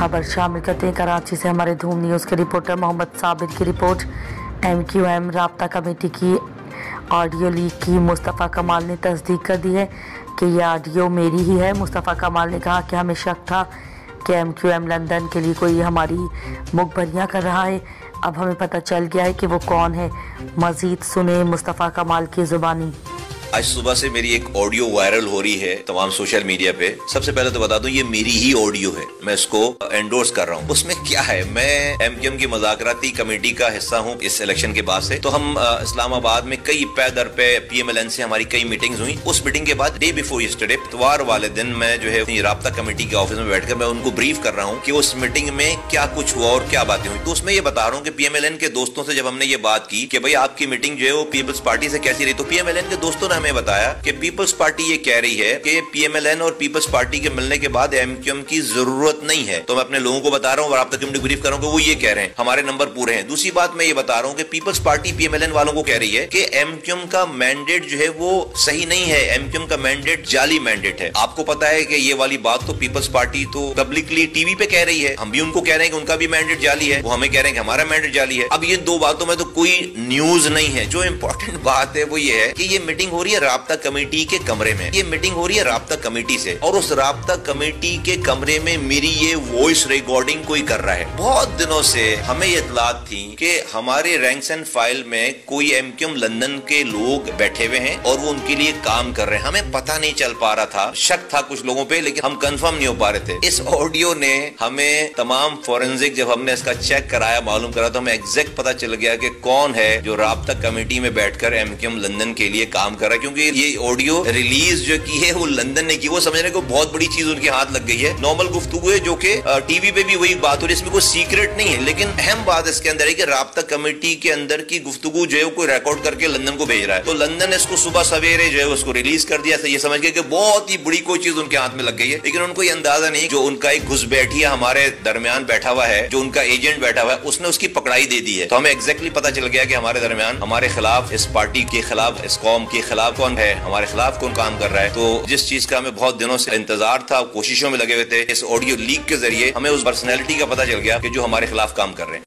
खबर शामिल करते हैं कराची से हमारे धूम न्यूज़ के रिपोर्टर मोहम्मद साबिर की रिपोर्ट। MQM राब्ता कमेटी की ऑडियो लीक की मुस्तफ़ा कमाल ने तस्दीक कर दी है कि यह ऑडियो मेरी ही है। मुस्तफ़ा कमाल ने कहा कि हमें शक था कि MQM लंदन के लिए कोई हमारी मुखबरियाँ कर रहा है। अब हमें पता चल गया है कि वो कौन है। मज़ीद सुने मुस्तफ़ा कमाल की ज़ुबानी। आज सुबह से मेरी एक ऑडियो वायरल हो रही है तमाम सोशल मीडिया पे। सबसे पहले तो बता दूं ये मेरी ही ऑडियो है, मैं इसको एंडोर्स कर रहा हूं। उसमें क्या है, मैं MQM की मुज़ाकराती कमेटी का हिस्सा हूं इस इलेक्शन के बाद से। तो हम इस्लामाबाद में कई पैदर पे PMLN से हमारी कई मीटिंग्स हुई। उस मीटिंग के बाद डे बिफोर यस्टरडे इतवार वाले दिन मैं जो है राब्ता कमेटी के ऑफिस में बैठकर मैं उनको ब्रीफ कर रहा हूँ कि उस मीटिंग में क्या कुछ हुआ और क्या बातें हुई। तो उसमें ये बता रहा हूँ कि PMLN के दोस्तों से जब हमने ये बात की कि भाई आपकी मीटिंग जो है वो पीपल्स पार्टी से कैसी रही, तो PMLN के दोस्तों ने हमें बताया कि पीपल्स पार्टी ये कह रही है कि PMLN और पीपल्स पार्टी के मिलने के बाद MQM की जरूरत नहीं है। तो मैं अपने लोगों को बता रहा हूँ और राब्ता कमेटी ब्रीफ कर रहा हूँ कि वो ये कह रहे हैं, हमारे नंबर पूरे हैं। दूसरी बात मैं ये बता रहा हूँ कि पीपल्स पार्टी PMLN वालों को कह रही है कि MQM का मैंडेट जो है वो सही नहीं है, MQM का मैंडेट जाली मैंडेट है। आपको पता है कि ये वाली बात तो पीपल्स पार्टी तो पब्लिकली टीवी पे कह रही है, हम भी उनको कह रहे हैं कि उनका भी मैंडेट जाली है, वो हमें कह रहे हैं कि हमारा मैंडेट जाली है। अब ये दो बातों में तो कोई न्यूज नहीं है। जो इंपॉर्टेंट बात है वो ये है कि ये मीटिंग हो रही है राब्ता कमेटी के कमरे में। ये मीटिंग हो रही है राब्ता कमेटी से और उस राब्ता कमेटी के कमरे में मेरी ये वॉइस रिकॉर्डिंग कोई कर रहा है। बहुत दिनों से हमें ये इत्तलात थी कि हमारे रैंक्स एंड फाइल में कोई MQM लंदन के लोग बैठे हुए हैं और वो उनके लिए काम कर रहे हैं। हमें पता नहीं चल पा रहा था, शक था कुछ लोगों पे, लेकिन हम कंफर्म नहीं हो पा रहे थे। इस ऑडियो ने हमें तमाम फोरेंसिक जब हमने इसका चेक कराया, मालूम करा, तो हमें एग्जैक्ट पता चल गया कि कौन है जो राब्ता कमेटी में बैठकर MQM लंदन के लिए काम कर रहा है। क्योंकि ये ऑडियो रिलीज जो की है वो लंदन ने की, वो समझने को बहुत बड़ी चीज उनके हाथ लग गई है। नॉर्मल गुफ्तगू है जो कि टीवी पे भी वही बात हो रही है, इसमें कोई सीक्रेट नहीं है। लेकिन अहम बात इसके अंदर है कि राब्ता कमेटी के अंदर की गुफ्तगू जो है कोई रिकॉर्ड करके लंदन को भेज रहा है। तो लंदन इसको सुबह सवेरे जो है उसको रिलीज कर दिया, ये समझ गए कि बहुत ही बड़ी कोई चीज उनके हाथ में लग गई है। लेकिन उनको ये अंदाजा नहीं जो उनका एक घुसपैठिया हमारे दरमियान बैठा हुआ है, जो उनका एजेंट बैठा हुआ है, उसने उसकी पकड़ाई दे दी है। तो हमें एग्जैक्टली पता चल गया कि हमारे दरमियान, हमारे खिलाफ, इस पार्टी के खिलाफ, इस कौम के खिलाफ कौन है, हमारे खिलाफ कौन काम कर रहा है। तो जिस चीज का हमें बहुत दिनों से इंतजार था, कोशिशों में लगे हुए थे, इस ऑडियो लीक के जरिए हमें उस पर्सनैलिटी का पता चल गया कि जो हमारे खिलाफ काम कर रहे हैं।